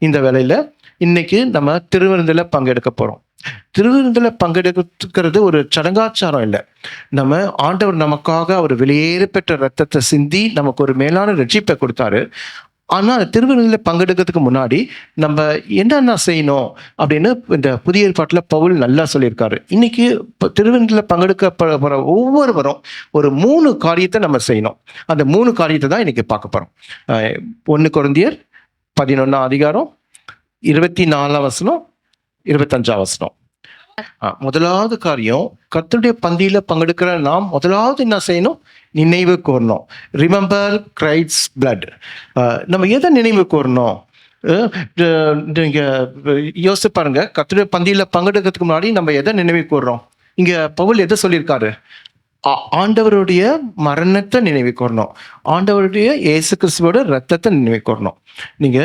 இந்த வேலையில இன்னைக்கு நம்ம திருவிருந்தில் பங்கெடுக்க போறோம். திருவிருந்தில் பங்கெடுக்கிறது ஒரு சடங்காச்சாரம் இல்லை. நம்ம ஆண்டவர் நமக்காக அவர் வெளியேற பெற்ற ரத்தத்தை சிந்தி நமக்கு ஒரு மேலான ரட்சிப்பை கொடுத்தாரு. ஆனா அந்த திருவிருந்தில் பங்கெடுக்கிறதுக்கு முன்னாடி நம்ம என்னென்ன செய்யணும் அப்படின்னு இந்த புதிய ஏற்பாட்டுல பவுல் நல்லா சொல்லியிருக்காரு. இன்னைக்கு திருவிருந்தில் பங்கெடுக்க போற ஒவ்வொருவரும் ஒரு 3 காரியத்தை நம்ம செய்யணும். அந்த 3 காரியத்தை தான் இன்னைக்கு பார்க்க போறோம். 1 கொரிந்தியர் 11ஆம் அதிகாரம் 24ஆம் வசனம் 25ஆம் வசனம். முதலாவது காரியம், கர்த்தருடைய பந்தியில பங்கெடுக்கிற நாம் முதலாவது என்ன செய்யணும்? நினைவு கூறணும். Remember Christ's blood. நம்ம எதை நினைவு கூறணும்? நீங்க யோசிச்சு பாருங்க, கர்த்தருடைய பந்தியில பங்கெடுக்கிறதுக்கு முன்னாடி நம்ம எதை நினைவு கூறணும்? இங்க பவுல் எதை சொல்லியிருக்காரு? ஆண்டவருடைய மரணத்தை நினைவு கூறணும். ஆண்டவருடைய இயேசு கிறிஸ்துவோட ரத்தத்தை நினைவு கூறணும். நீங்க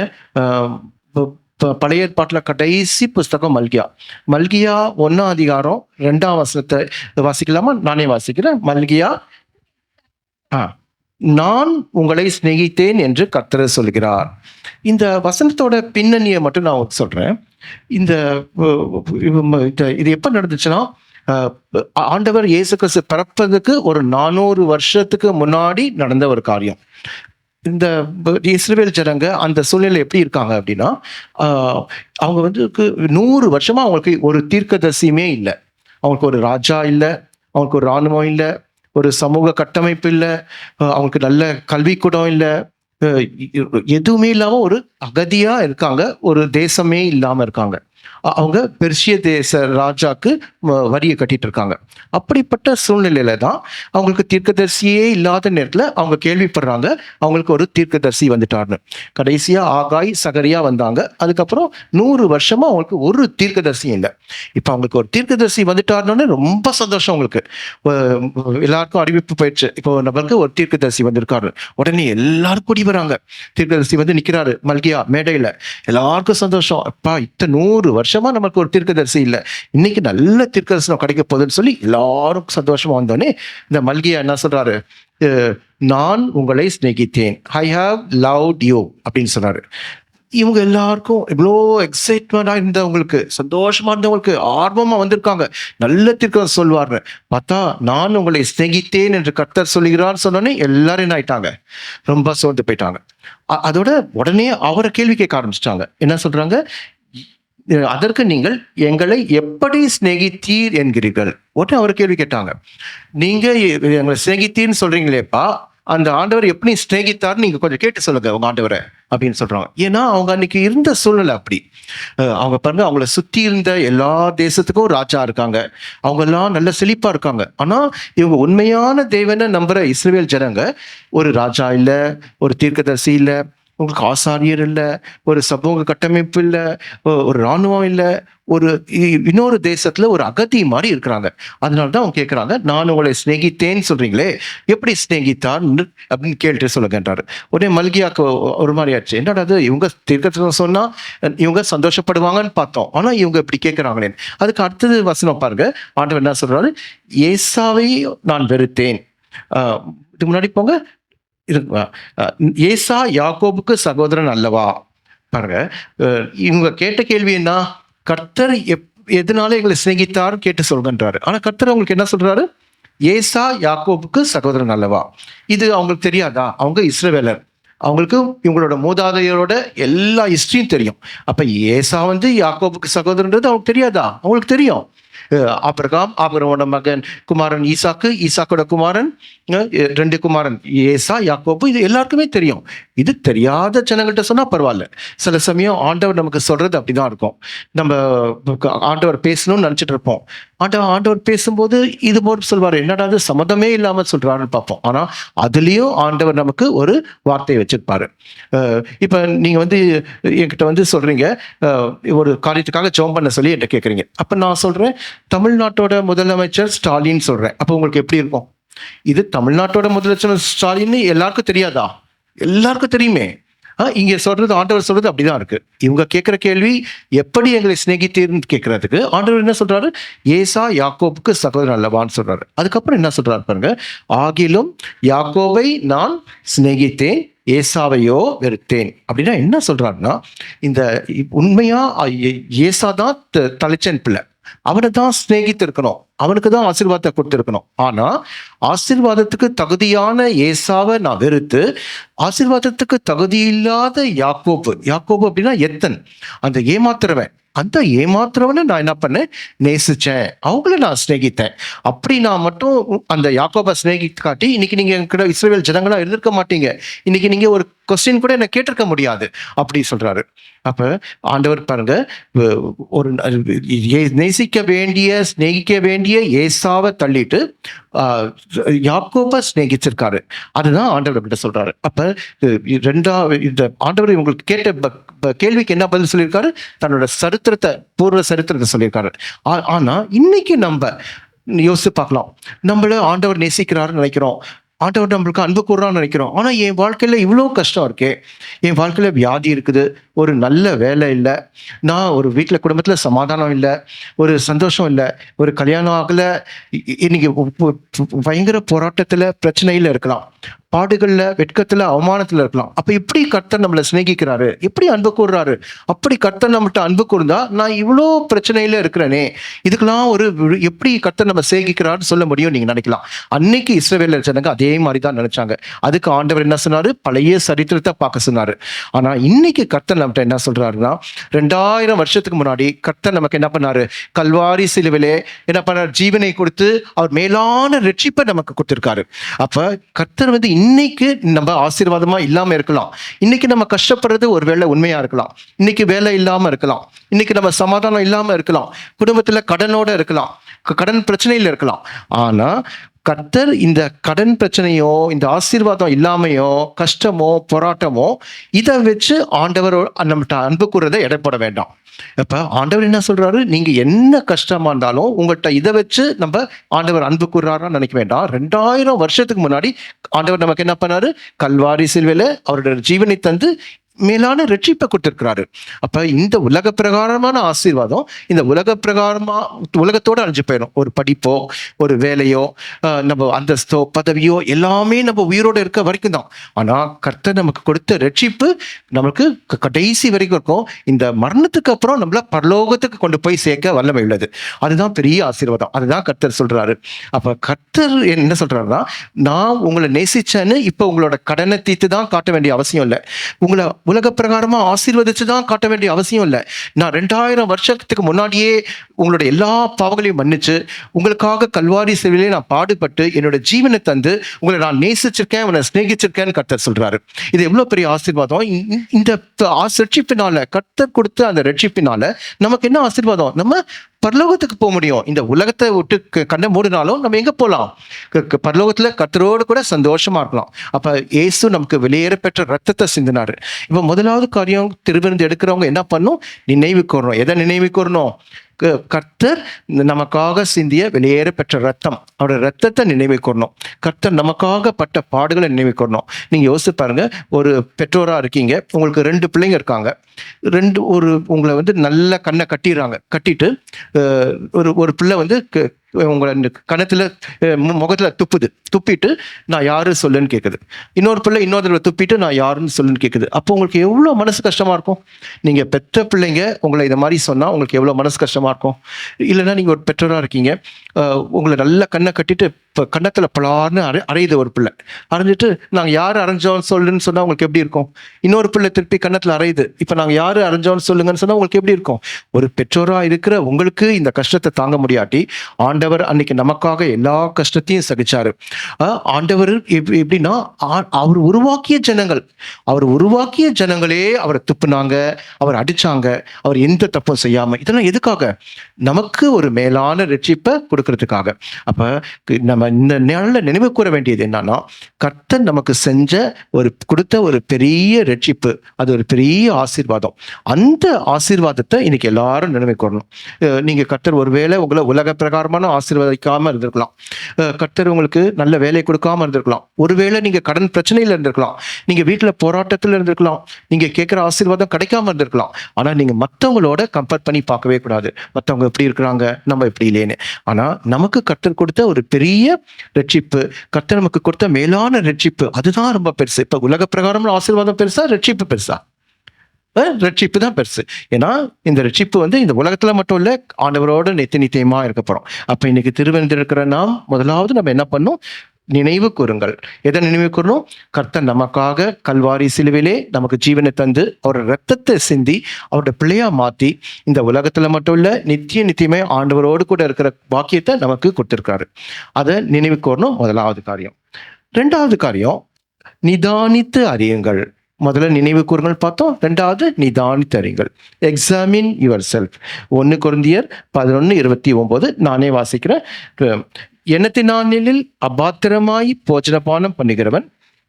பழைய ஏற்பாட்டில் கடைசி புஸ்தகம் மல்கியா 1ஆம் அதிகாரம் 2ஆம் வசனத்தை வாசிக்கலாமா? நானே வாசிக்கிறேன். மல்கியா, நான் உங்களை சிநேகித்தேன் என்று கர்த்தர் சொல்கிறார். இந்த வசனத்தோட பின்னணியை மட்டும் நான் சொல்றேன். இது எப்ப நடந்துச்சுன்னா, ஆண்டவர் இயேசு கிறிஸ்து பிறப்பதுக்கு ஒரு 400 வருஷத்துக்கு முன்னாடி நடந்த ஒரு காரியம். இந்த இஸ்ரவேல் ஜனங்க அந்த சூழ்நிலை எப்படி இருக்காங்க அப்படின்னா, அவங்க வந்து 100 வருஷமா அவங்களுக்கு ஒரு தீர்க்கதரிசியுமே இல்லை. அவங்களுக்கு ஒரு ராஜா இல்லை, அவங்களுக்கு ஒரு இராணுவம் இல்லை, ஒரு சமூக கட்டமைப்பு இல்லை, அவங்களுக்கு நல்ல கல்விக்கூடம் இல்லை, எதுவுமே இல்லாம ஒரு அகதியா இருக்காங்க, ஒரு தேசமே இல்லாம இருக்காங்க. அவங்க பெர்ஷிய தேச ராஜாக்கு வரியை கட்டிட்டு இருக்காங்க. அப்படிப்பட்ட சூழ்நிலையில தான் அவங்களுக்கு தீர்க்கதரிசியே இல்லாத நேரத்துல அவங்க கேள்விப்படுறாங்க அவங்களுக்கு ஒரு தீர்க்கதரிசி வந்துட்டாருன்னு. கடைசியா ஆகாய், சகரியா வந்தாங்க. அதுக்கப்புறம் 100 வருஷமா அவங்களுக்கு ஒரு தீர்க்கதரிசியும் இல்லை. இப்ப அவங்களுக்கு ஒரு தீர்க்கதரிசி வந்துட்டாருன்னு ரொம்ப சந்தோஷம். அவங்களுக்கு எல்லாருக்கும் அறிவிப்பு போயிடுச்சு, இப்போ நம்மளுக்கு ஒரு தீர்க்கதரிசி வந்திருக்காரு. உடனே எல்லாரும் கூடி வராங்க. தீர்க்கதரிசி வந்து நிக்கிறாரு மல்கியா மேடையில. எல்லாருக்கும் சந்தோஷம். அப்பா, 100 வருஷமா நமக்கு ஒரு தீர்க்கதரிசி இல்லை, இன்னைக்கு நல்ல தீர்க்கதரிசனம் கிடைக்க போகுதுன்னு சொல்லி எல்லாரும் சந்தோஷமா வந்தோடனே இந்த மல்கியா என்ன சொல்றாரு? நான் உங்களை சிநேகித்தேன், ஐ ஹாவ் லவ்ட் யூ அப்படின்னு சொன்னாரு. இவங்க எல்லாருக்கும் இவ்வளோ எக்ஸைட்மெண்டா இருந்தவங்களுக்கு, சந்தோஷமா இருந்தவங்களுக்கு, ஆர்வமா வந்திருக்காங்க, நல்ல தீர்க்கதரிசனம் சொல்வார்னு பார்த்தா, நான் உங்களை சிநேகித்தேன் என்று கர்த்தர் சொல்லுகிறார் சொன்னோன்னே எல்லாரும் என்ன ஆயிட்டாங்க? ரொம்ப சோர்ந்து போயிட்டாங்க. அதோட உடனே அவரை கேள்வி கேட்க ஆரம்பிச்சிட்டாங்க. என்ன சொல்றாங்க? அதற்கு நீங்கள் எங்களை எப்படி சிநேகித்தீர் என்கிறீர்கள்? உடனே அவர் கேள்வி கேட்டாங்க. நீங்க எங்களை சிநேகித்தீர்னு சொல்றீங்களேப்பா, அந்த ஆண்டவர் எப்படி சிநேகித்தார் நீங்க கொஞ்சம் கேட்டு சொல்லுங்க உங்க ஆண்டவரை அப்படின்னு சொல்றாங்க. ஏன்னா அவங்க அன்னைக்கு இருந்த சூழ்நிலை அப்படி. அவங்க பாருங்க, அவங்கள சுத்தி இருந்த எல்லா தேசத்துக்கும் ராஜா இருக்காங்க, அவங்க எல்லாம் நல்ல செழிப்பா இருக்காங்க. ஆனா இவங்க உண்மையான தேவனை நம்புற இஸ்ரவேல் ஜனங்க ஒரு ராஜா இல்லை, ஒரு தீர்க்கதரிசி இல்லை, உங்களுக்கு ஆசாரியர் இல்லை, ஒரு சமூக கட்டமைப்பு இல்லை, ஒரு இராணுவம் இல்லை, ஒரு இன்னொரு தேசத்துல ஒரு அகதி மாதிரி இருக்கிறாங்க. அதனாலதான் அவங்க கேட்கிறாங்க, நான் உங்களை சிநேகித்தேன்னு சொல்றீங்களே, எப்படி சிநேகித்தார் அப்படின்னு கேட்டு சொல்லுங்கன்றாரு. உடனே மல்கியாக்கு ஒரு மாதிரி ஆச்சு. என்னடா அது, இவங்க தீர்க்கதரிசனம் சொன்னா இவங்க சந்தோஷப்படுவாங்கன்னு பார்த்தோம், ஆனா இவங்க இப்படி கேட்கிறாங்களே. அதுக்கு அடுத்தது வசனம் பாருங்க, ஆண்டவர் என்ன சொல்றாரு? ஏசாவை நான் வெறுத்தேன். இதுக்கு முன்னாடி போங்க. ஏசா யாக்கோபுக்கு சகோதரன் அல்லவா? பாருங்க, இவங்க கேட்ட கேள்வி என்ன? கர்த்தர் எதனால எங்களை சிநேகித்தார் கேட்டு சொல்கின்றாரு. ஆனா கர்த்தர் அவங்களுக்கு என்ன சொல்றாரு? ஏசா யாக்கோபுக்கு சகோதரன் அல்லவா? இது அவங்களுக்கு தெரியாதா? அவங்க இஸ்ரவேலர், அவங்களுக்கு இவங்களோட மூதாதையரோட எல்லா ஹிஸ்டரியும் தெரியும். அப்ப ஏசா வந்து யாக்கோபுக்கு சகோதரன்றது அவங்களுக்கு தெரியாதா? அவங்களுக்கு தெரியும். ஆபிரகாமோட மகன் குமாரன் ஈசாக்கு, ஈசாக்கோட குமாரன் 2 குமாரன் ஏசா, யாக்கோபு, இது எல்லாருக்குமே தெரியும். இது தெரியாத ஜனங்கள்கிட்ட சொன்னா பரவாயில்ல. சில சமயம் ஆண்டவர் நமக்கு சொல்றது அப்படிதான் இருக்கும். நம்ம ஆண்டவர் பேசணும்னு நினைச்சிட்டு இருப்போம். ஆண்டவர் பேசும்போது இது போட்டு சொல்வாரு, என்னடா அது சம்மதமே இல்லாம சொல்றாருன்னு பார்ப்போம். ஆனா அதுலயும் ஆண்டவர் நமக்கு ஒரு வார்த்தையை வச்சிருப்பாரு. இப்ப நீங்க வந்து என்கிட்ட வந்து சொல்றீங்க, ஒரு காரியத்துக்காக ஜெபம் பண்ண சொல்லி என்கிட்ட கேட்குறீங்க. அப்ப நான் சொல்றேன், தமிழ்நாட்டோட முதலமைச்சர் ஸ்டாலின் சொல்றேன். அப்போ உங்களுக்கு எப்படி இருக்கும்? இது தமிழ்நாட்டோட முதலமைச்சர் ஸ்டாலின் எல்லாருக்கும் தெரியாதா? எல்லாருக்கும் தெரியுமே. இங்க சொல்றது, ஆண்டவர் சொல்றது அப்படிதான் இருக்கு. இவங்க கேட்கிற கேள்வி, எப்படி எங்களை சிநேகித்தீர்னு கேட்கறதுக்கு ஆண்டவர் என்ன சொல்றாரு? ஏசா யாக்கோபுக்கு சகோதரன் அல்லவான்னு சொல்றாரு. அதுக்கப்புறம் என்ன சொல்றாரு பாருங்க, ஆகிலும் யாக்கோபை நான் சிநேகித்தேன், ஏசாவையோ வெறுத்தேன். அப்படின்னா என்ன சொல்றாருன்னா, இந்த உண்மையா ஏசா தான் தலைச்சன் பிள்ளை, அவனை தான் சிநேகித்து இருக்கணும், அவனுக்கு தான் ஆசீர்வாதத்தை கொடுத்திருக்கணும். ஆனா ஆசீர்வாதத்துக்கு தகுதியான ஏசாவை நான் வெறுத்து ஆசீர்வாதத்துக்கு தகுதி இல்லாத யாக்கோபு, யாக்கோபு அப்படின்னா எத்தன், அந்த ஏமாத்துறவன், அந்த ஏமாத்துறவனை நான் என்ன பண்ணேன், நேசிச்சேன், அவங்கள நான் சிநேகித்தேன். அப்படி நான் மட்டும் அந்த யாக்கோபை சிநேகிக்காட்டி இன்னைக்கு நீங்க என்கிட்ட இஸ்ரவேல் ஜனங்களா இருந்திருக்க மாட்டீங்க, இன்னைக்கு நீங்க ஒரு கொஸ்டின் கூட என்ன கேட்டிருக்க முடியாது அப்படி சொல்றாரு. அப்ப ஆண்டவர் பாருங்க, ஒரு நேசிக்க வேண்டிய சிநேகிக்க வேண்டிய ஏசாவை தள்ளிட்டு யாக்கோபை சிநேகிச்சிருக்காரு. அதுதான் ஆண்டவர் கிட்ட சொல்றாரு. அப்ப ரெண்டாவது இந்த ஆண்டவர் உங்களுக்கு கேட்ட கேள்விக்கு என்ன பதில் சொல்லியிருக்காரு, தன்னோட சரித்திரத்தை, பூர்வ சரித்திரத்தை சொல்லியிருக்காரு. ஆனா இன்னைக்கு நம்ம யோசிச்சு பார்க்கலாம், நம்மள ஆண்டவர் நேசிக்கிறாருன்னு நினைக்கிறோம், ஆண்டவர் நம்மளுக்கு அன்பு கூறான்னு நினைக்கிறோம். ஆனா என் வாழ்க்கையில இவ்வளோ கஷ்டம் இருக்கே, என் வாழ்க்கையில வியாதி இருக்குது, ஒரு நல்ல வேலை இல்லை, நான் ஒரு வீட்டில் குடும்பத்தில் சமாதானம் இல்லை, ஒரு சந்தோஷம் இல்லை, ஒரு கல்யாணம் ஆகலை, இன்னைக்கு பயங்கர போராட்டத்தில் பிரச்சனையில் இருக்கலாம், பாடுகள்ல, வெட்கத்துல, அவமானத்துல இருக்கலாம். அப்ப எப்படி கர்த்தர் நம்மளை சிநேகிக்கிறாரு, எப்படி அன்பு கூறுறாரு? அப்படி கர்த்தர் நம்மகிட்ட அன்பு கூர்ந்தா நான் இவ்வளோ பிரச்சனையில இருக்கிறேனே, இதுக்கெல்லாம் ஒரு எப்படி கர்த்தர் நம்ம சிநேகிக்கிறாருன்னு சொல்ல முடியும் நீங்க நினைக்கலாம். அன்னைக்கு இஸ்ரவேலர் ஜனங்க அதே மாதிரி தான் நினைச்சாங்க. அதுக்கு ஆண்டவர் என்ன சொன்னாரு, பழைய சரித்திரத்தை பார்க்க சொன்னாரு. ஆனா இன்னைக்கு கர்த்தர் நம்மகிட்ட என்ன சொல்றாருன்னா, 2000 வருஷத்துக்கு முன்னாடி கர்த்தர் நமக்கு என்ன பண்ணாரு, கல்வாரி சிலுவிலே என்ன பண்ணாரு, ஜீவனை கொடுத்து அவர் மேலான ரட்சிப்பை நமக்கு கொடுத்திருக்காரு. அப்ப கர்த்தர் வந்து இன்னைக்கு நம்ம ஆசீர்வாதமா இல்லாம இருக்கலாம், இன்னைக்கு நம்ம கஷ்டப்படுறது ஒருவேளை உண்மையா இருக்கலாம், இன்னைக்கு வேலை இல்லாம இருக்கலாம், இன்னைக்கு நம்ம சமாதானம் இல்லாம இருக்கலாம், குடும்பத்துல கடனோட இருக்கலாம், கடன் பிரச்சனையில இருக்கலாம். ஆனா கர்த்தர் இந்த கடன் பிரச்சனையோ, இந்த ஆசீர்வாதம் இல்லாமையோ, கஷ்டமோ, போராட்டமோ, இதை வச்சு ஆண்டவர் நம்மகிட்ட அன்பு கூறதை எடைப்பட வேண்டாம். அப்ப ஆண்டவர் என்ன சொல்றாரு, நீங்க என்ன கஷ்டமா இருந்தாலும் உங்கள்கிட்ட இதை வச்சு நம்ம ஆண்டவர் அன்பு கூறாரான்னு நினைக்க வேண்டாம். 2000 வருஷத்துக்கு முன்னாடி ஆண்டவர் நமக்கு என்ன பண்ணாரு, கல்வாரி சிலுவையில அவருடைய ஜீவனை தந்து மேலான ரட்சிப்பை கொடுத்திருக்கிறாரு. அப்ப இந்த உலக பிரகாரமான ஆசீர்வாதம் இந்த உலக பிரகாரமா உலகத்தோட அழிஞ்சு போயிடும். ஒரு படிப்போ, ஒரு வேலையோ, நம்ம அந்தஸ்தோ, பதவியோ எல்லாமே நம்ம உயிரோட இருக்க வரைக்கும் தான். ஆனா கர்த்தர் நமக்கு கொடுத்த ரட்சிப்பு நமக்கு கடைசி வரைக்கும் இருக்கும். இந்த மரணத்துக்கு அப்புறம் நம்மள பரலோகத்துக்கு கொண்டு போய் சேர்க்க வல்லமை உள்ளது. அதுதான் பெரிய ஆசீர்வாதம். அதுதான் கர்த்தர் சொல்றாரு. அப்ப கர்த்தர் என்ன சொல்றாருன்னா, நான் உங்களை நேசிச்சேன்னு இப்ப உங்களோட கடனை தீர்த்து தான் காட்ட வேண்டிய அவசியம் இல்லை, உங்களை உலக பிரகாரமா ஆசீர்வதிச்சுதான் காட்ட வேண்டிய அவசியம் இல்லை. நான் 2000 வருஷத்துக்கு முன்னாடியே உங்களோட எல்லா பாவங்களையும் மன்னிச்சு உங்களுக்காக கல்வாரி சிலுவையிலே நான் பாடுபட்டு என்னோட ஜீவனை தந்து உங்களை நான் நேசிச்சிருக்கேன், உங்களை சிநேகிச்சிருக்கேன்னு கர்த்தர் சொல்றாரு. இது எவ்வளவு பெரிய ஆசீர்வாதம். இந்த ரட்சிப்பினால, கர்த்தர் கொடுத்த அந்த ரட்சிப்பினால நமக்கு என்ன ஆசீர்வாதம், நம்ம பரலோகத்துக்கு போக முடியும். இந்த உலகத்தை விட்டு கண்ணை மூடினாலும் நம்ம எங்க போகலாம், பரலோகத்துல கர்த்தரோடு கூட சந்தோஷமா இருக்கலாம். அப்ப இயேசு நமக்கு வெளியேற பெற்ற ரத்தத்தை சிந்தினாரு. இப்ப முதலாவது காரியம், திருவிருந்து எடுக்கிறவங்க என்ன பண்ணும், நினைவு கூறணும். எதை நினைவு கூறணும், கர்த்தர் நமக்காக சிந்திய வெளியேற பெற்ற ரத்தம், அவருடைய ரத்தத்தை நினைவு கூறணும். கர்த்தர் நமக்காக பட்ட பாடுகளை நினைவு கூறணும். நீங்க யோசிச்சு பாருங்க, ஒரு பெற்றோரா இருக்கீங்க, உங்களுக்கு 2 பிள்ளைங்க இருக்காங்க, உங்களை வந்து நல்ல கண்ணை கட்டிடுறாங்க, கட்டிட்டு ஒரு பிள்ளை வந்து உங்களை கணத்துல முகத்துல துப்பிட்டு நான் யாரு சொல்லுன்னு கேட்குது, இன்னொரு பிள்ளை இன்னொரு துப்பிட்டு நான் யாருன்னு சொல்லுன்னு கேட்குது. அப்போ உங்களுக்கு எவ்வளோ மனசு கஷ்டமா இருக்கும். நீங்க பெற்ற பிள்ளைங்க உங்களை இதை மாதிரி சொன்னா உங்களுக்கு எவ்வளோ மனசு கஷ்டமா இருக்கும். இல்லைன்னா நீங்க ஒரு பெற்றோரா இருக்கீங்க, உங்களை நல்ல கண்ணை கட்டிட்டு இப்போ கன்னத்துல பலார்னு அரையுது ஒரு பிள்ளை, அரைஞ்சிட்டு நாங்கள் யார் அரைஞ்சோன்னு சொல்லுன்னு சொன்னா உங்களுக்கு எப்படி இருக்கும். இன்னொரு பிள்ளை திருப்பி கன்னத்துல அரையுது, இப்போ நாங்கள் யாரு அரைஞ்சோன்னு சொல்லுங்கன்னு சொன்னா உங்களுக்கு எப்படி இருக்கும். ஒரு பெற்றோரா இருக்கிற உங்களுக்கு இந்த கஷ்டத்தை தாங்க முடியாட்டி ஆண்டவர் அன்னைக்கு நமக்காக எல்லா கஷ்டத்தையும் சகிச்சாரு. ஆண்டவர் எப்படின்னா, அவர் உருவாக்கிய ஜனங்களே அவரை துப்புனாங்க, அவர் அடிச்சாங்க, அவர் எந்த தப்பும் செய்யாம. இதெல்லாம் எதுக்காக, நமக்கு ஒரு மேலான ரட்சிப்பை கொடுக்கறதுக்காக. அப்ப நம்ம இந்த நாளில் நினைவு கூற வேண்டியது என்னன்னா, கர்த்தர் நமக்கு கொடுத்த ஒரு பெரிய ரட்சிப்பு, அது ஒரு பெரிய ஆசீர்வாதம். அந்த ஆசீர்வாதத்தை இன்னைக்கு எல்லாரும் நினைவு கூறணும். நீங்க கர்த்தர் ஒருவேளை உங்களை உலக பிரகாரமான ஆசீர்வதிக்காம இருந்திருக்கலாம். கர்த்தர் உங்களுக்கு நல்ல வேலை கொடுக்காம இருந்திருக்கலாம். ஒருவேளை நீங்க கடன் பிரச்சனையில இருந்திருக்கலாம். நீங்க வீட்டுல போராட்டத்துல இருந்திருக்கலாம். நீங்க கேட்கிற ஆசீர்வாதம் கிடைக்காம இருந்திருக்கலாம். ஆனா நீங்க மத்தவங்களோட கம்பேர் பண்ணி பார்க்கவே கூடாது. மத்தவங்க எப்படி இருக்கிறாங்க, நம்ம எப்படி இல்லைன்னு. ஆனா நமக்கு கர்த்தர் கொடுத்த ஒரு பெரிய ரட்சிப்பு, கர்த்தர் நமக்கு கொடுத்த மேலான ரட்சிப்பு, அதுதான் ரொம்ப பெருசு. இப்ப உலக பிரகாரம் ஆசீர்வாதம் பெருசா, ரட்சிப்பு பெருசா? ரட்சிப்பு தான் பெருசு. ஏன்னா இந்த ரட்சிப்பு இந்த உலகத்துல மட்டும் இல்ல, ஆண்டவரோட நித்தியமா இருக்க போறோம். அப்ப இன்னைக்கு திருவந்திருக்கிற நாம் முதலாவது நம்ம என்ன பண்ணோம்? நினைவு கூறுங்கள். எதை நினைவு கூறணும்? கர்த்தர் நமக்காக கல்வாரி சிலுவிலே நமக்கு ஜீவனை தந்து அவரோட ரத்தத்தை சிந்தி அவரோட பிள்ளையா மாத்தி இந்த உலகத்துல மட்டும் இல்ல, நித்தியமே ஆண்டவரோடு கூட இருக்கிற பாக்கியத்தை நமக்கு கொடுத்திருக்காரு. அதை நினைவு கூறணும், முதலாவது காரியம். ரெண்டாவது காரியம், நிதானித்து அறியுங்கள். முதல்ல நினைவு கூறுங்கள் பார்த்தோம், ரெண்டாவது நிதானித்து அறியுங்கள். Examine your self. 1 கொரிந்தியர் 11:29 நானே வாசிக்கிறேன். எண்ணத்தினானில் அபாத்திரமாய் போஜனபானம் பண்ணுகிறவன்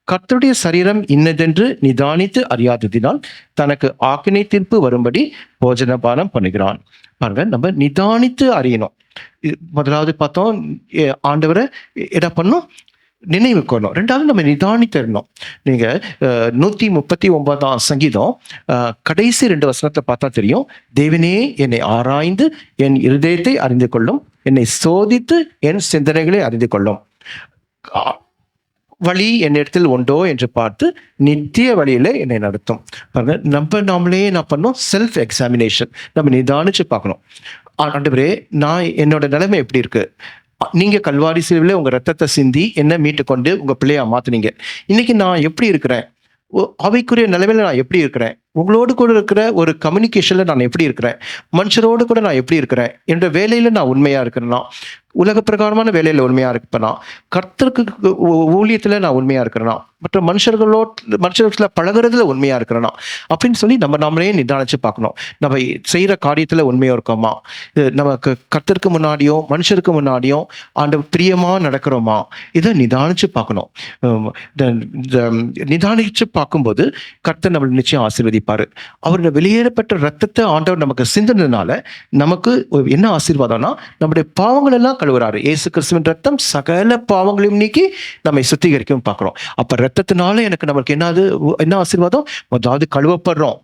கர்த்தருடைய சரீரம் இன்னதென்று நிதானித்து அறியாததினால் தனக்கு ஆக்கினை தீர்ப்பு வரும்படி போஜனபானம் பண்ணுகிறான். பாருங்க, நம்ம நிதானித்து அறியணும். முதலாவது பார்த்தோம், ஆண்டவரை என்ன பண்ணும்? நினைவு கூறணும். ரெண்டாவது நம்ம நிதானித்திரணும். நீங்க 139 சங்கீதம் கடைசி 2 வசனத்தை பார்த்தா தெரியும். தேவனே என்னை ஆராய்ந்து என் இருதயத்தை அறிந்து கொள்ளும், என்னை சோதித்து என் சிந்தனைகளை அறிந்து கொள்ளும், வழி என்னிடத்தில் உண்டோ என்று பார்த்து நித்திய வழியில என்னை நடத்தும். பாருங்க, நாமளே என்ன பண்ணோம்? Self examination. நம்ம நிதானிச்சு பார்க்கணும். ஆண்டவரே, நான் என்னோட நிலைமை எப்படி இருக்கு? நீங்க கல்வாரி சிலுவையில உங்க ரத்தத்தை சிந்தி என்ன மீட்டு கொண்டு உங்க பிள்ளையா மாத்துனீங்க. இன்னைக்கு நான் எப்படி இருக்கிறேன்? அவைக்குரிய நிலைமையில நான் எப்படி இருக்கிறேன்? உங்களோடு கூட இருக்கிற ஒரு கம்யூனிகேஷன்ல நான் எப்படி இருக்கிறேன்? மனுஷரோடு கூட நான் எப்படி இருக்கிறேன்? என்ற வேலையில நான் உண்மையா இருக்கிறேன்னா, உலக பிரகாரமான வேலையில உண்மையா இருப்பேனா, கர்த்தருக்கு ஊழியத்துல நான் உண்மையா இருக்கிறேனா, மற்ற மனுஷர்கள பழகுறதுல உண்மையா இருக்கிறேனா அப்படின்னு சொல்லி நாமளே நிதானிச்சு பார்க்கணும். நம்ம செய்யற காரியத்துல உண்மையா இருக்கோமா? நமக்கு கர்த்தருக்கு முன்னாடியும் மனுஷருக்கு முன்னாடியும் ஆண்டவர் பிரியமா நடக்கிறோமா? இதை நிதானிச்சு பார்க்கணும். நிதானிச்சு பார்க்கும்போது கர்த்தர் நம்மளை நிச்சயம் ஆசீர்வதிப்பாரு. அவருடைய வெளியேறப்பட்ட ரத்தத்தை ஆண்டவர் நமக்கு சிந்தினதுனால நமக்கு என்ன ஆசீர்வாதம்னா, நம்முடைய பாவங்கள் எல்லாம் கழுவுறாரு. இயேசு கிறிஸ்துவின் ரத்தம் சகல பாவங்களையும் நீக்கி நம்மை சுத்திகரிக்கவும் பார்க்கிறோம். அப்ப ரத்தத்தினால எனக்கு நம்மளுக்கு என்ன ஆசீர்வாதம்? முதலாவது கழுவப்படுறோம்,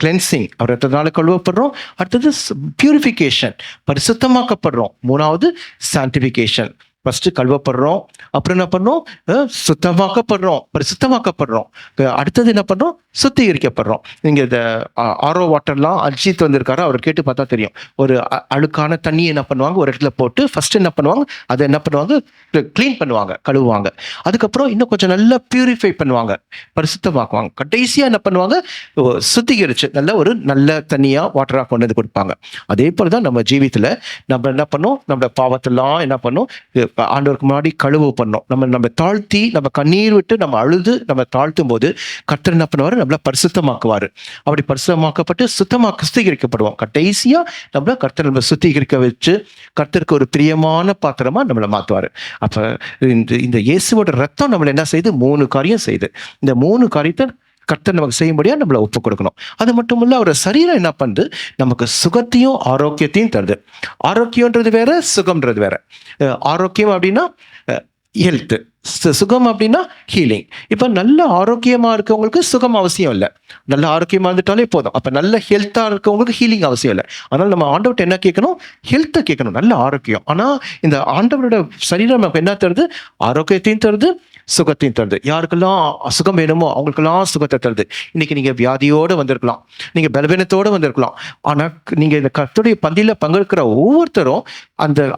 கிளென்சிங், அவர் ரத்தத்தினால கழுவப்படுறோம். அடுத்தது பியூரிஃபிகேஷன், பரிசுத்தமாக்கப்படுறோம். மூணாவது சான்டிஃபிகேஷன். ஃபர்ஸ்ட் கழுவப்படுறோம், அப்புறம் என்ன பண்ணோம்? சுத்தமாக்கப்படுறோம், பரிசுத்தமாக்கப்படுறோம். அடுத்தது என்ன பண்றோம்? சுத்திகரிக்கப்படுறோம். நீங்க இந்த ஆரோ வாட்டர்லாம் அஜித் வந்திருக்காரு, அவர் கேட்டு பார்த்தா தெரியும். ஒரு அழுக்கான தண்ணியை என்ன பண்ணுவாங்க? ஒரு இடத்துல போட்டு ஃபர்ஸ்ட் என்ன பண்ணுவாங்க? அதை என்ன பண்ணுவாங்க? கிளீன் பண்ணுவாங்க, கழுவுவாங்க. அதுக்கப்புறம் இன்னும் கொஞ்சம் நல்லா பியூரிஃபை பண்ணுவாங்க, பரிசுத்தமாக்குவாங்க. கடைசியா என்ன பண்ணுவாங்க? சுத்திகரிச்சு நல்ல தண்ணியா வாட்டரா கொண்டு வந்து கொடுப்பாங்க. அதே போலதான் நம்ம ஜீவித்துல நம்ம என்ன பண்ணோம்? நம்ம பாவத்தெல்லாம் என்ன பண்ணோம்? ஆண்டவருக்கு முன்னாடி கழுவு பண்ணோம். நம்ம தாழ்த்தி, நம்ம கண்ணீர் விட்டு நம்ம அழுது நம்ம தாழ்த்தும் போது கர்த்தர் என்ன பண்ணுவாரு? நம்மள பரிசுத்தமாக்குவாரு. அப்படி பரிசுத்தமாக்கப்பட்டு சுத்திகரிக்கப்படுவோம். கடைசியா கர்த்தர் நம்ம சுத்திகரிக்க வச்சு கர்த்தருக்கு ஒரு பிரியமான பாத்திரமா நம்மளை மாத்துவாரு. அப்ப இந்த இயேசுவோட ரத்தம் நம்மள என்ன செய்யுது? 3 காரியம் செய்யுது. இந்த 3 காரியத்தை கர்த்தர் நமக்கு செய்யும்படியா நம்மளை ஒப்பு கொடுக்கணும். அது மட்டும் இல்ல, அவரோட சரீரம் என்ன பண்ணுது? நமக்கு சுகத்தையும் ஆரோக்கியத்தையும் தருது. ஆரோக்கியம்ன்றது வேற, சுகம்ன்றது வேற. ஆரோக்கியம் அப்படின்னா ஹெல்த், சுகம் அப்படின்னா ஹீலிங். இப்ப நல்ல ஆரோக்கியமா இருக்கவங்களுக்கு சுகம் அவசியம் இல்லை, நல்ல ஆரோக்கியமா இருந்துட்டாலே போதும். அப்ப நல்ல ஹெல்த்தா இருக்கவங்களுக்கு ஹீலிங் அவசியம் இல்லை. ஆனால் நம்ம ஆண்டவர்கிட்ட என்ன கேட்கணும்? ஹெல்த்தை கேட்கணும், நல்ல ஆரோக்கியம். ஆனா இந்த ஆண்டவரோட சரீரம் நமக்கு என்ன தருது? ஆரோக்கியத்தையும் தருது, சுகத்தையும் தருது. யாருக்கெல்லாம் சுகம் வேணுமோ அவங்களுக்கெல்லாம் சுகத்தை தருது. இன்னைக்கு நீங்க வியாதியோடு வந்திருக்கலாம், நீங்க பலவீனத்தோடு வந்திருக்கலாம். ஆனா நீங்க இந்த கர்த்தருடைய பந்தியில பங்கெடுக்கிற ஒவ்வொருத்தரும்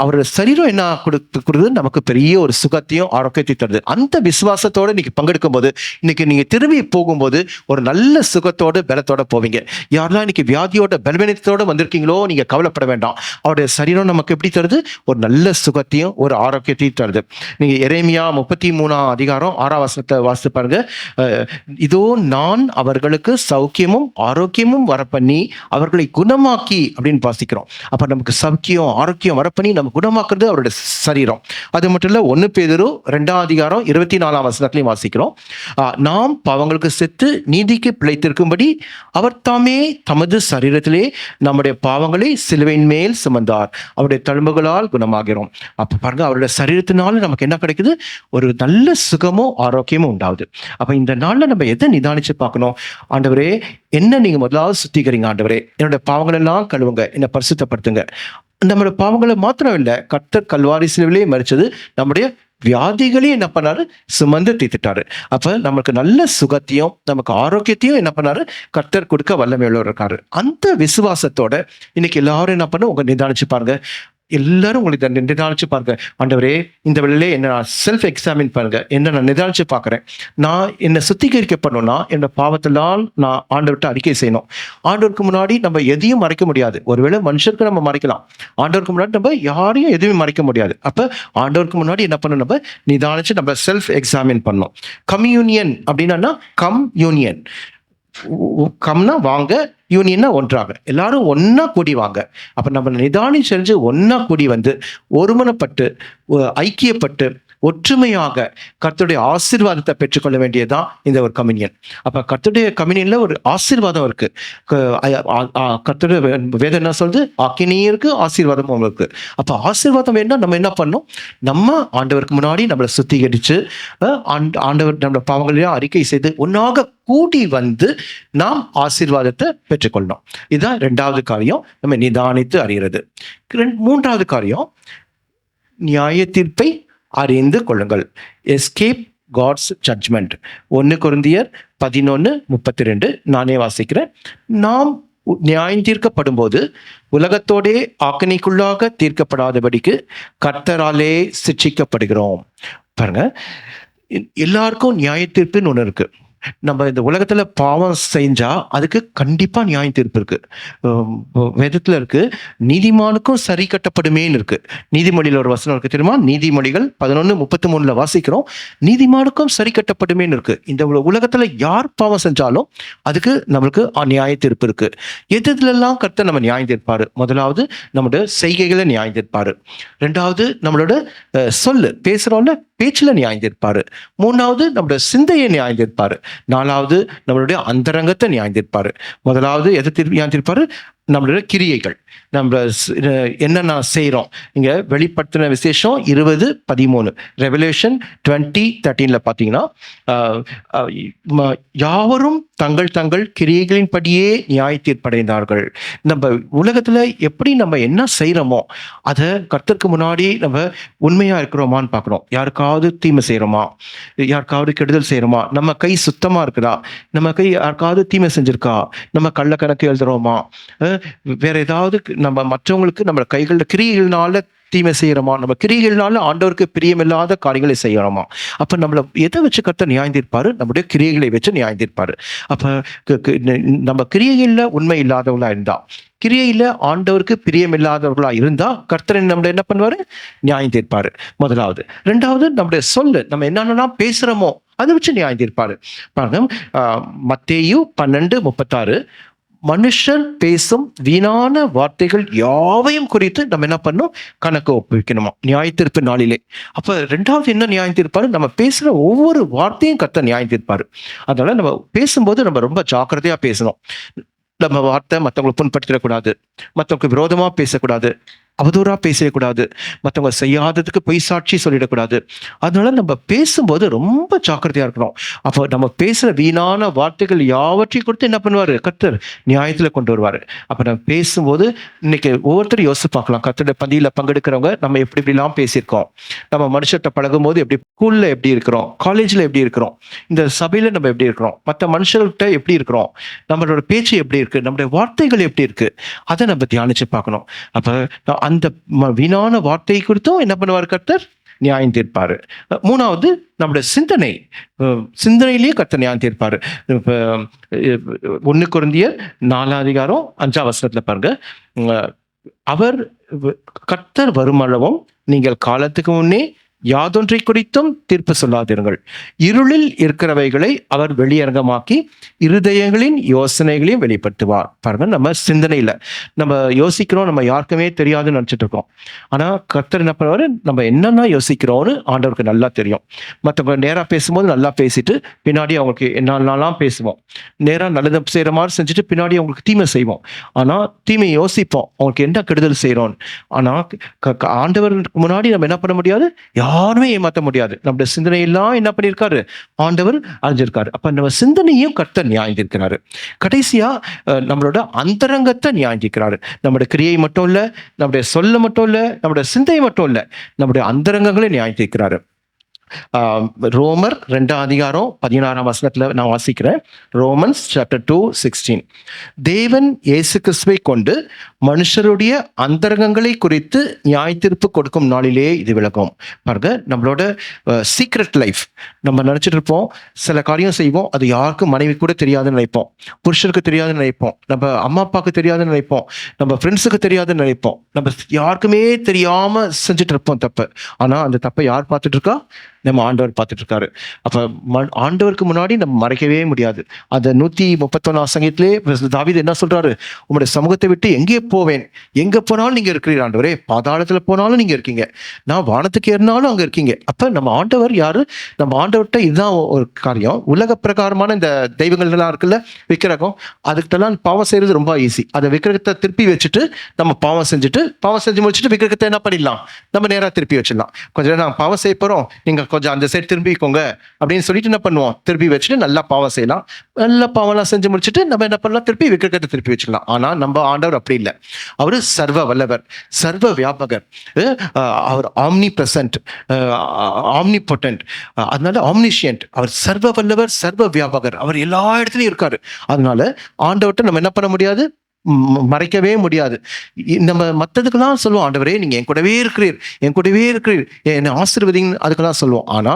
அவரோட சரீரம் என்ன கொடுக்குறது? நமக்கு பெரிய ஒரு சுகத்தையும் ஆரோக்கியத்தையும் தருது. அந்த விசுவாசத்தோட இன்னைக்கு பங்கெடுக்கும் போது, இன்னைக்கு நீங்க திரும்பி போகும்போது ஒரு நல்ல சுகத்தோட பலத்தோட போவீங்க. யாரெல்லாம் இன்னைக்கு வியாதியோட பலவீனத்தோட வந்திருக்கீங்களோ, நீங்க கவலைப்பட வேண்டாம். அவருடைய சரீரம் நமக்கு எப்படி தருது? ஒரு நல்ல சுகத்தையும் ஒரு ஆரோக்கியத்தையும் தருது. நீங்க எரேமியா 33 அதிகாரம் 6ஆம் வசனத்தை வாசித்து பாருங்க. இதோ நான் அவர்களுக்கு சௌக்கியமும் ஆரோக்கியமும் வரப்பண்ணி அவர்களை குணமாக்கி அப்படின்னு வாசிக்கிறோம். அப்ப நமக்கு சௌக்கியம் ஆரோக்கியம் வரப்பண்ணி நம்ம குணமாக்குறது அவருடைய சரீரம். அது மட்டும் இல்ல, 1 பேதுரு 2ஆம் அதிகாரம் 24ஆம் வசனத்திலையும் வாசிக்கிறோம். நாம் பாவங்களுக்கு செத்து நீதிக்கு பிழைத்திருக்கும்படி அவர் தாமே தமது சரீரத்திலே நம்முடைய பாவங்களை சிலுவையின் மேல் சுமந்தார், அவருடைய தழும்புகளால் குணமாகிறோம். அப்ப பாருங்க, அவருடைய சரீரத்தினால நமக்கு என்ன கிடைக்குது? ஒரு நல்ல சுகமும் ஆரோக்கியமும் உண்டாகுது. அப்ப இந்த நாள்ல நம்ம எதை நிதானிச்சு பார்க்கணும்? ஆண்டவரே, என்ன நீங்க முதலாவது சுத்திகரிங்க. ஆண்டவரே, என்னோட பாவங்கள் எல்லாம் கழுவுங்க, என்னை பரிசுத்தப்படுத்துங்க. நம்மளோட பாவங்களை மாத்திரம் இல்லை, கர்த்தர் கல்வாரி சிலுவிலே மரிச்சது நம்முடைய வியாதிகளையும் என்ன பண்ணாரு? சுமந்து தீர்த்துட்டாரு. அப்ப நமக்கு நல்ல சுகத்தையும் நமக்கு ஆரோக்கியத்தையும் என்ன பண்ணாரு? கர்த்தர் கொடுக்க வல்லமையுள்ள இருக்காரு. அந்த விசுவாசத்தோட இன்னைக்கு எல்லாரும் என்ன பண்ண, உங்க நிதானிச்சு பாருங்க. எல்லாரும் உங்களுக்கு நிதானிச்சு பாருங்க. ஆண்டவரே, இந்த வேளையிலே என்ன செல்ஃப் எக்ஸாமின் பாருங்க. என்ன நான் நிதானிச்சு பார்க்குறேன். நான் என்னை சுத்திகரிக்கப்படணும்னா என்னோட பாவத்தெல்லாம் நான் ஆண்டவர்கிட்ட அறிக்கை செய்யணும். ஆண்டவருக்கு முன்னாடி நம்ம எதையும் மறைக்க முடியாது. ஒருவேளை மனுஷருக்கு நம்ம மறைக்கலாம், ஆண்டவருக்கு முன்னாடி நம்ம யாரையும் எதுவுமே மறைக்க முடியாது. அப்ப ஆண்டவருக்கு முன்னாடி என்ன பண்ணணும்? நம்ம நிதானிச்சு நம்ம செல்ஃப் எக்ஸாமின் பண்ணணும். கம்யூனியன் அப்படின்னா கம் யூனியன். கம்னா வாங்க, யூனியன்னா ஒன்றாக, எல்லாரும் ஒன்னா கூடி வாங்க. அப்ப நம்ம நிதானி செஞ்சு ஒன்னா கூடி வந்து ஒருமனப்பட்டு ஐக்கியப்பட்டு ஒற்றுமையாக கர்த்தருடைய ஆசீர்வாதத்தை பெற்றுக்கொள்ள வேண்டியதுதான் இந்த ஒரு கம்யூனியன். அப்ப கர்த்தருடைய கம்யூனியன்ல ஒரு ஆசீர்வாதம் இருக்கு. கர்த்தருடைய வேதம் என்ன சொல்றது? ஆக்கினியும் இருக்கு, ஆசீர்வாதமும் இருக்கு. அப்ப ஆசீர்வாதம் வேணும்னா நம்ம என்ன பண்ணணும்? நம்ம ஆண்டவருக்கு முன்னாடி நம்மளை சுத்திகரிச்சு ஆண்டவர் நம்ம பாவங்களையும் அறிக்கை செய்து ஒன்னாக கூடி வந்து நாம் ஆசீர்வாதத்தை பெற்றுக்கொள்ளணும். இதுதான் 2வது காரியம், நம்ம நிதானித்து அறிகிறது. 3வது காரியம், நியாய தீர்ப்பை அறிந்து கொள்ளுங்கள். Escape God's judgement. 1 கொரிந்தியர் 11:32 நானே வாசிக்கிறேன். நாம் நியாயம் தீர்க்கப்படும் போது உலகத்தோடே ஆக்கினைக்குள்ளாக தீர்க்கப்படாதபடிக்கு கர்த்தராலே சிட்சிக்கப்படுகிறோம். பாருங்க, எல்லாருக்கும் நியாய தீர்ப்புன்னு ஒன்று இருக்கு. நம்ம இந்த உலகத்துல பாவம் செஞ்சா அதுக்கு கண்டிப்பா நியாய தீர்ப்பு இருக்கு. வேதத்துல இருக்கு, நீதிமானுக்கும் சரி கட்டப்படுமேன்னு இருக்கு. நீதிமொழியில ஒரு வசனம் இருக்கு தெரியுமா? நீதிமொழிகள் 11:33 வாசிக்கிறோம், நீதிமானுக்கும் சரி கட்டப்படுமேன்னு இருக்கு. இந்த உலகத்துல யார் பாவம் செஞ்சாலும் அதுக்கு நம்மளுக்கு நியாய தீர்ப்பு இருக்கு. எதுலாம் கர்த்தர் நம்ம நியாயம் தீர்ப்பாரு? முதலாவது நம்மளோட செய்கைகளை நியாயம் தீர்ப்பாரு. 2வது நம்மளோட சொல்லு பேசுறோம்ல, பேச்சுல நியாயம் தீர்ப்பாரு. 3வது நம்மளோட சிந்தையை நியாயம் தீர்ப்பாரு. 4வது நம்மளுடைய அந்தரங்கத்தை நியாயம் தீர்ப்பாரு. முதலாவது எதை நியாயம் தீர்ப்பாரு? நம்மளோட கிரியைகள், நம்ம என்னென்ன செய்கிறோம். இங்கே வெளிப்படுத்தின விசேஷம் 20:13, ரெவல்யூஷன் 20:13 பார்த்தீங்கன்னா, யாவரும் தங்கள் தங்கள் கிரியைகளின் படியே நியாய தீர்ப்படைந்தார்கள். நம்ம உலகத்தில் எப்படி நம்ம என்ன செய்கிறோமோ அதை கர்த்தருக்கு முன்னாடி நம்ம உண்மையாக இருக்கிறோமான்னு பார்க்கணும். யாருக்காவது தீமை செய்கிறோமா, யாருக்காவது கெடுதல் செய்கிறோமா, நம்ம கை சுத்தமாக இருக்குதா, நம்ம கை யாருக்காவது தீமை செஞ்சிருக்கா, நம்ம கள்ளக்கணக்கு எழுதுறோமா, வேற ஏதாவது நம்ம மற்றவங்களுக்கு நம்ம கைகள கிரியைகள்னால தீமை செய்யறோமா, நம்ம கிரியைகள்னால ஆண்டவருக்கு பிரியமில்லாத காரியங்களை செய்யறோமா. அப்ப நம்மள எதை வச்சு கர்த்தர் நியாயம் தீர்ப்பாரு? நம்முடைய கிரியைகளை வச்சு நியாயம் தீர்ப்பாரு. அப்ப நம்ம கிரியைகள்ல உண்மை இல்லாதவங்களா இருந்தா, கிரியையில ஆண்டவருக்கு பிரியமில்லாதவர்களா இருந்தா கர்த்தர் நம்மள என்ன பண்ணுவாரு? நியாயம் தீர்ப்பாரு. முதலாவது. 2வது நம்முடைய சொல்லு, நம்ம என்னென்னலாம் பேசுறோமோ அதை வச்சு நியாயம் தீர்ப்பாரு. பாருங்க, மத்தேயு 12:36, மனுஷர் பேசும் வீணான வார்த்தைகள் யாவையும் குறித்து நம்ம என்ன பண்ணணும்? கணக்கு ஒப்புவிக்கணுமா நியாய தீர்ப்பு நாளிலே. அப்ப 2வது என்ன நியாயம் தீர்ப்பாரு? நம்ம பேசுற ஒவ்வொரு வார்த்தையும் கர்த்தர் நியாயம் தீர்ப்பாரு. அதனால நம்ம பேசும்போது நம்ம ரொம்ப ஜாக்கிரதையா பேசணும். நம்ம வார்த்தை மற்றவங்களை புண்படுத்திடக்கூடாது, மற்றவங்களுக்கு விரோதமா பேசக்கூடாது, அவதூறா பேசக்கூடாது, மற்றவங்க செய்யாததுக்கு பொய் சாட்சி சொல்லிடக்கூடாது. அதனால நம்ம பேசும்போது ரொம்ப ஜாக்கிரதையா இருக்கணும். அப்போ நம்ம பேசுற வீணான வார்த்தைகள் யாவற்றையும் கொடுத்து என்ன பண்ணுவாரு? கர்த்தர் நியாயத்துல கொண்டு வருவாரு. அப்ப நம்ம பேசும்போது இன்னைக்கு ஒவ்வொருத்தரும் யோசிச்சு பார்க்கலாம். கர்த்தருடைய பந்தியில பங்கெடுக்கிறவங்க நம்ம எப்படி இப்படிலாம் பேசியிருக்கோம், நம்ம மனுஷர்கிட்ட பழகும் போது எப்படி, ஸ்கூல்ல எப்படி இருக்கிறோம், காலேஜ்ல எப்படி இருக்கிறோம், இந்த சபையில நம்ம எப்படி இருக்கிறோம், மற்ற மனுஷர்கிட்ட எப்படி இருக்கிறோம், நம்மளோட பேச்சு எப்படி இருக்கு, நம்மளுடைய வார்த்தைகள் எப்படி இருக்கு, அதை நம்ம தியானிச்சு பார்க்கணும். அப்ப அந்த வீணான வார்த்தை குறித்தும் என்ன பண்ணுவார்? கர்த்தர் நியாயம் தீர்ப்பாரு. 3வது நம்முடைய சிந்தனையிலேயே கர்த்தர் நியாயம் தீர்ப்பாரு. 1 கொரிந்தியர் 4:5 பாருங்க, அவர் கர்த்தர் வருமளவும் நீங்கள் காலத்துக்கு முன்னே யாதொன்றை குறித்தும் தீர்ப்பு சொல்லாதிருங்கள். இருளில் இருக்கிறவைகளை அவர் வெளியரங்கமாக்கி இருதயங்களின் யோசனைகளையும் வெளிப்படுத்துவார். பாருங்க, நம்ம சிந்தனையில நம்ம யோசிக்கிறோம், நம்ம யாருக்குமே தெரியாதுன்னு நினைச்சிட்டு இருக்கோம். ஆனா கர்த்தர் என்ன பண்ணுவாரு, நம்ம என்னென்ன யோசிக்கிறோம்னு ஆண்டவருக்கு நல்லா தெரியும். மற்றவங்க நேரா பேசும்போது நல்லா பேசிட்டு பின்னாடி அவங்களுக்கு என்னென்னலாம் பேசுவோம். நேரா நல்லது செய்யற மாதிரி செஞ்சுட்டு பின்னாடி அவங்களுக்கு தீமை செய்வோம். ஆனா தீமையை யோசிப்போம், அவங்களுக்கு என்ன கெடுதல் செய்யறோம். ஆனா ஆண்டவருக்கு முன்னாடி நம்ம என்ன பண்ண முடியாது, யாருமே ஏமாற்ற முடியாது. நம்முடைய சிந்தனையெல்லாம் என்ன பண்ணியிருக்காரு, ஆண்டவர் அறிஞ்சிருக்காரு. அப்ப நம்ம சிந்தனையும் கர்த்தர் நியாயந்திருக்கிறாரு. கடைசியா நம்மளோட அந்தரங்கத்தை நியாயந்திருக்கிறாரு. நம்முடைய கிரியை மட்டும் இல்ல, நம்முடைய சொல்ல மட்டும் இல்ல, நம்முடைய சிந்தை மட்டும் இல்ல, நம்முடைய அந்தரங்கங்களை நியாயந்திருக்கிறாரு. ரோமர் 2:16 நான் வாசிக்கிறேன். Romans chapter 2:16. தேவன் இயேசு கிறிஸ்துவை கொண்டு மனுஷருடைய அந்தரங்கங்களை குறித்து நியாயத்தீர்ப்பு கொடுக்கும் நாளிலே இது விளக்கும். பாருங்க, நம்மளோட சீக்ரெட் லைஃப் நம்ம நினைச்சிட்டு இருப்போம். சில காரியம் செய்வோம், அது யாருக்கும் மனைவி கூட தெரியாதுன்னு நினைப்போம், புருஷருக்கு தெரியாதுன்னு நினைப்போம், நம்ம அம்மா அப்பாவுக்கு தெரியாதுன்னு நினைப்போம், நம்ம ஃப்ரெண்ட்ஸுக்கு தெரியாதுன்னு நினைப்போம். நம்ம யாருக்குமே தெரியாம செஞ்சுட்டு இருப்போம் தப்பு. ஆனா அந்த தப்பை யார் பார்த்துட்டு இருக்கா, நம்ம ஆண்டவர் பார்த்துட்டு இருக்காரு. அப்ப ஆண்டவருக்கு முன்னாடி நம்ம மறைக்கவே முடியாது. அந்த 131 சங்கீதத்திலே தாவீது என்ன சொல்றாரு, உங்களுடைய சமூகத்தை விட்டு எங்கே போவேன், எங்க போனாலும் நீங்க இருக்கிறீர் ஆண்டவரே, பாதாளத்துல போனாலும் நீங்க இருக்கீங்க, நான் வானத்துக்கு ஏறினாலும் அங்க இருக்கீங்க. அப்ப நம்ம ஆண்டவர் யாரு, நம்ம ஆண்டவர்கிட்ட இதுதான் ஒரு காரியம். உலக பிரகாரமான இந்த தெய்வங்கள் எல்லாம் இருக்குல்ல, விக்கிரகம், அதுக்கிட்டலாம் பாவம் செய்யறது ரொம்ப ஈஸி. அதை விக்கிரகத்தை திருப்பி வச்சுட்டு நம்ம பாவம் செஞ்சு முடிச்சுட்டு விக்கிரகத்தை என்ன பண்ணிடலாம், நம்ம நேரா திருப்பி வச்சிடலாம். கொஞ்சம் நேரம் நான் பாவம் செய்ய போறோம், நீங்க கொஞ்சம் அந்த சைடு திரும்பிக்கோங்க அப்படின்னு சொல்லிட்டு என்ன பண்ணுவோம், திருப்பி வச்சுட்டு நல்லா பாவம் செய்யலாம். நல்லா பாவம்லாம் செஞ்சு முடிச்சுட்டு நம்ம என்ன பண்ணலாம், திருப்பி விக்கிரகத்தை திருப்பி வச்சுக்கலாம். ஆனா நம்ம ஆண்டவர் அப்படி இல்லை. அவர் சர்வ வல்லவர், சர்வ வியாபகர், அவர் ஆம்னி பிரசன்ட், ஆம்னி பொட்டன்ட், அதனால ஆம்னிஷியன்ட். அவர் சர்வ வல்லவர், சர்வ வியாபகர், அவர் எல்லா இடத்துலயும் இருக்காரு. அதனால ஆண்டவர்கிட்ட நம்ம என்ன பண்ண முடியாது, மறைக்கவே முடியாது. நம்ம மற்றதுக்கெல்லாம் சொல்லுவோம், ஆண்டவரே நீங்க என் கூடவே இருக்கிறீர், என்னை ஆசீர்வதிங்க, அதுக்கெல்லாம் சொல்லுவோம். ஆனா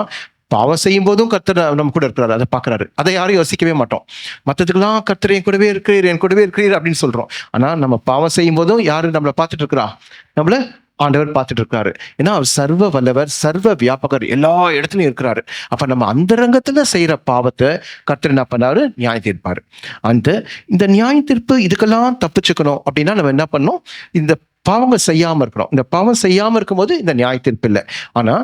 பாவம் செய்யும் போதும் கர்த்தர் நம்ம கூட இருக்கிறாரு, அதை பார்க்கறாரு. அதை யாரும் யோசிக்கவே மாட்டோம். மற்றதுக்கெல்லாம் கர்த்தர் என் கூடவே இருக்கிறீர் அப்படின்னு சொல்றோம். ஆனா நம்ம பாவம் செய்யும் போதும் யாரு நம்மளை பார்த்துட்டு இருக்கிறா, நம்மள ஆண்டவர் பார்த்துட்டு இருக்காரு. ஏன்னா அவர் சர்வ வல்லவர், சர்வ வியாபகர், எல்லா இடத்துலயும் இருக்கிறாரு. அப்ப நம்ம அந்தரங்கத்துல செய்யற பாவத்தை கர்த்தர் என்ன பண்ணாரு, நியாயம் தீர்ப்பாரு. இந்த நியாய தீர்ப்பு இதுக்கெல்லாம் தப்பிச்சுக்கணும் அப்படின்னா நம்ம என்ன பண்ணோம், இந்த பாவங்கள் செய்யாம இருக்கணும். இந்த பாவம் செய்யாம இருக்கும்போது இந்த நியாய தீர்ப்பு இல்லை. ஆனா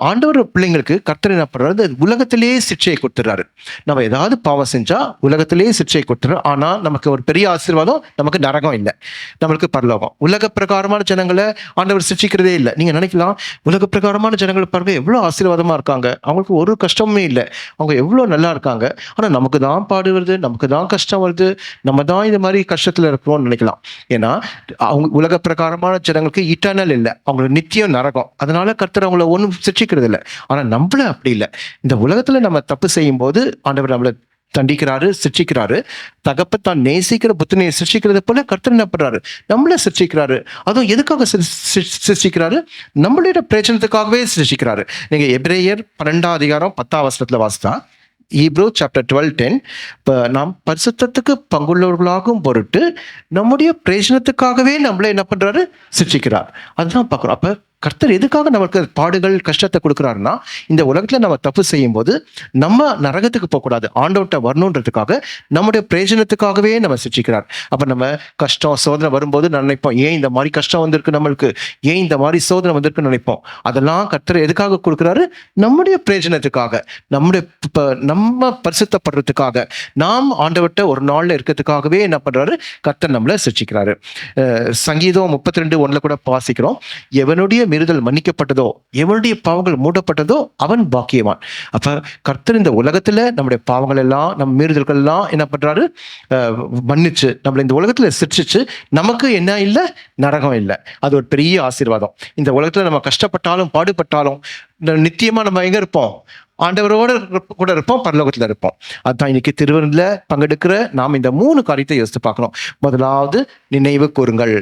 ஆண்டவர் பிள்ளைங்களுக்கு கர்த்தர் என்ன பண்றாரு, உலகத்திலேயே சிக்ஷையை கொடுத்துறாரு. நம்ம ஏதாவது பாவம் செஞ்சா உலகத்திலேயே சிக்ஷையை கொடுத்துறாரு. ஆனா நமக்கு ஒரு பெரிய ஆசீர்வாதம், நமக்கு நரகம் இல்லை, நம்மளுக்கு பரலோகம். உலக பிரகாரமான ஜனங்களை ஆண்டவர் சிக்ஷிக்கிறதே இல்லை. நீங்க நினைக்கலாம், உலக பிரகாரமான ஜனங்களை பாருங்க எவ்வளவு ஆசீர்வாதமா இருக்காங்க, அவங்களுக்கு ஒரு கஷ்டமுமே இல்லை, அவங்க எவ்வளவு நல்லா இருக்காங்க. ஆனா நமக்கு தான் பாடு வருது, நமக்கு தான் கஷ்டம் வருது, நம்ம தான் இந்த மாதிரி கஷ்டத்துல இருக்கிறோம்னு நினைக்கலாம். ஏன்னா அவங்க உலக பிரகாரமான ஜனங்களுக்கு இட்டர்னல் இல்லை, அவங்களுக்கு நித்தியம் நரகம். அதனால கர்த்தர் அவங்கள ஒன்றும் சிக்ஷிக்கிறது இல்லை. ஆனா நம்மள அப்படி இல்லை. இந்த உலகத்துல நம்ம தப்பு செய்யும் போது ஆண்டவர் நம்மளை தண்டிக்கிறாரு, சிக்ஷிக்கிறாரு. தகப்ப தான் நேசிக்கிற புத்தனையை சிக்ஷிக்கிறது போல கர்த்தர் என்ன பண்றாரு, நம்மள சிக்ஷிக்கிறாரு. அதுவும் எதுக்காக சிக்ஷிக்கிறாரு, நம்மளுடைய பிரயோஜனத்துக்காகவே சிக்ஷிக்கிறாரு. நீங்க எபிரேயர் 12:10 வாசித்தா, Hebrew chapter 12:10, நாம் பரிசுத்தத்துக்கு பங்குள்ளவர்களாகும் பொருட்டு நம்முடைய பிரயோஜனத்துக்காகவே நம்மள என்ன பண்றாரு, சிக்ஷிக்கிறார். அதுதான் பார்க்கிறோம். அப்ப கர்த்தர் எதுக்காக நமக்கு பாடுகள் கஷ்டத்தை கொடுக்குறாருன்னா, இந்த உலகத்துல நம்ம தப்பு செய்யும் போது நம்ம நரகத்துக்கு போகக்கூடாது, ஆண்டவர்கிட்ட வரணுன்றதுக்காக, நம்முடைய பிரயோஜனத்துக்காகவே நம்ம சிக்ஷிக்கிறார். அப்ப நம்ம கஷ்டம் சோதனை வரும்போது நினைப்போம், ஏன் இந்த மாதிரி கஷ்டம் வந்திருக்கு நம்மளுக்கு, ஏன் இந்த மாதிரி சோதனை வந்திருக்குன்னு நினைப்போம். அதெல்லாம் கர்த்தர் எதுக்காக கொடுக்குறாரு, நம்முடைய பிரயோஜனத்துக்காக, நம்ம பரிசுத்தப்படுறதுக்காக, நாம் ஆண்டவர்கிட்ட ஒரு நாள்ல இருக்கிறதுக்காகவே என்ன பண்றாரு, கர்த்தர் நம்மளை சிக்ஷிக்கிறாரு. சங்கீதம் 32:1 கூட வாசிக்கிறோம், எவனுடைய மீறுதல் மன்னிக்கப்பட்டதோ, எவனுடைய பாவங்கள் மூடப்பட்டதோ அவன் பாக்கியவான். அப்ப கர்த்தர் இந்த உலகத்துல நம்முடைய பாவங்கள் எல்லாம், நம்ம மீறுதல்கள் எல்லாம் என்ன பண்றாரு, மன்னிச்சு நம்மள இந்த உலகத்துல சிரிச்சிச்சு, நமக்கு என்ன இல்லை, நரகம் இல்லை. அது ஒரு பெரிய ஆசீர்வாதம். இந்த உலகத்துல நம்ம கஷ்டப்பட்டாலும் பாடுபட்டாலும் நித்தியமா நம்ம எங்க இருப்போம், ஆண்டவரோட கூட இருப்போம், பரலோகத்துல இருப்போம். அதுதான் இன்னைக்கு திருவிருந்துல பங்கெடுக்கிற நாம் இந்த 3 காரியத்தை யோசித்து பார்க்கணும். முதலாவது, நினைவு கூறுங்கள்.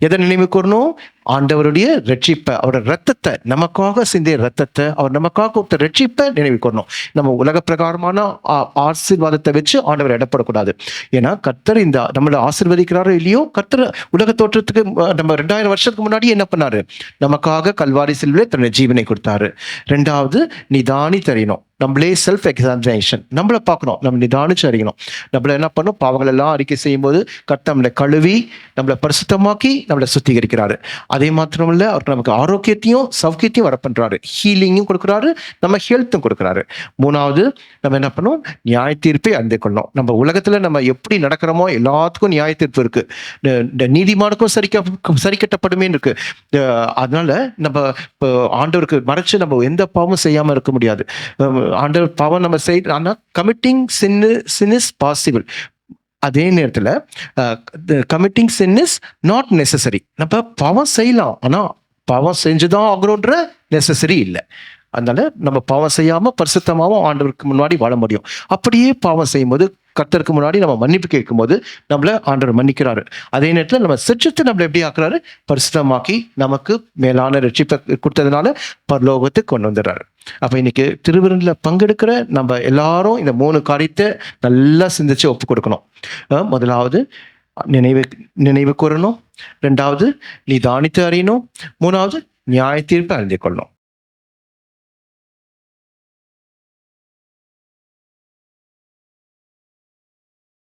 எதை நினைவு கூறணும், ஆண்டவருடைய ரட்சிப்பை, அவரோட ரத்தத்தை, நமக்காக சிந்திய ரத்தத்தை, அவர் நமக்காக கொடுத்த ரட்சிப்பை நினைவு கூறணும். நம்ம உலக பிரகாரமான ஆசீர்வாதத்தை வச்சு ஆண்டவர் இடப்படக்கூடாது. ஏன்னா கர்த்தர் இந்த நம்மளை ஆசீர்வதிக்கிறாரோ இல்லையோ, கர்த்தர் உலக தோற்றத்துக்கு நம்ம 2000 வருஷத்துக்கு முன்னாடி என்ன பண்ணாரு? நமக்காக கல்வாரி சிலுவையிலே தன்னுடைய ஜீவனை கொடுத்தாரு. ரெண்டாவது, நிதானி தெரியணும். நம்மளே செல்ஃப் எக்ஸாமினேஷன், நம்மளை பார்க்கணும், நம்ம நிதானிச்சு அறியணும். நம்மளை என்ன பண்ணணும்? பாவங்கள் எல்லாம் அறிக்கை செய்யும்போது கர்த்தர் நம்மளை கழுவி நம்மளை பரிசுத்தமாக்கி நம்மளை சுத்திகரிக்கிறாரு. அதே மாத்திரம் இல்லை, அவர் நமக்கு ஆரோக்கியத்தையும் சௌக்கியத்தையும் வர பண்றாரு, ஹீலிங்கும் கொடுக்குறாரு, நம்ம ஹெல்த்தும் கொடுக்குறாரு. மூணாவது, நம்ம என்ன பண்ணணும்? நியாய தீர்ப்பை அறிந்து கொள்ளணும். நம்ம உலகத்துல நம்ம எப்படி நடக்கிறோமோ எல்லாத்துக்கும் நியாய தீர்ப்பு இருக்கு. நீதிமானுக்கும் சரிக்கட்டப்படுமே இருக்கு. அதனால நம்ம ஆண்டவருக்கு மறைச்சு நம்ம எந்த பாவமும் செய்யாம இருக்க முடியாது. ஆண்டவர் பாவம் நம்ம செய்ய, ஆனா கமிட்டிங் sin is பாசிபிள். அதே நேரத்தில் committing sin is not necessary. நம்ம பாவம் செய்யலாம், ஆனா பாவம் செஞ்சுதான் ஆகிறோன்ற நெசசரி இல்லை. அதனால நம்ம பாவம் செய்யாம பரிசுத்தமாவும் ஆண்டவருக்கு முன்னாடி வாழ முடியும். அப்படியே பாவம் செய்யும்போது கர்த்தருக்கு முன்னாடி நம்ம மன்னிப்பு கேட்கும்போது நம்மள ஆண்டவர் மன்னிக்கிறாரு. அதே நேரத்தில் நம்ம சிற்றத்தை நம்மளை எப்படி ஆக்குறாரு? பரிசுத்தமாக்கி நமக்கு மேலான ரட்சிப்பை கொடுத்ததுனால பரலோகத்துக்கு கொண்டு வந்துடுறாரு. அப்ப இன்னைக்கு திருவிருந்தில் பங்கெடுக்கிற நம்ம எல்லாரும் இந்த 3 காரியத்தை நல்லா சிந்திச்சு ஒப்பு கொடுக்கணும். முதலாவது, நினைவு கூறணும். ரெண்டாவது, நிதானித்து அறியணும். மூணாவது, நியாய தீர்ப்பை அறிந்து கொள்ளணும்.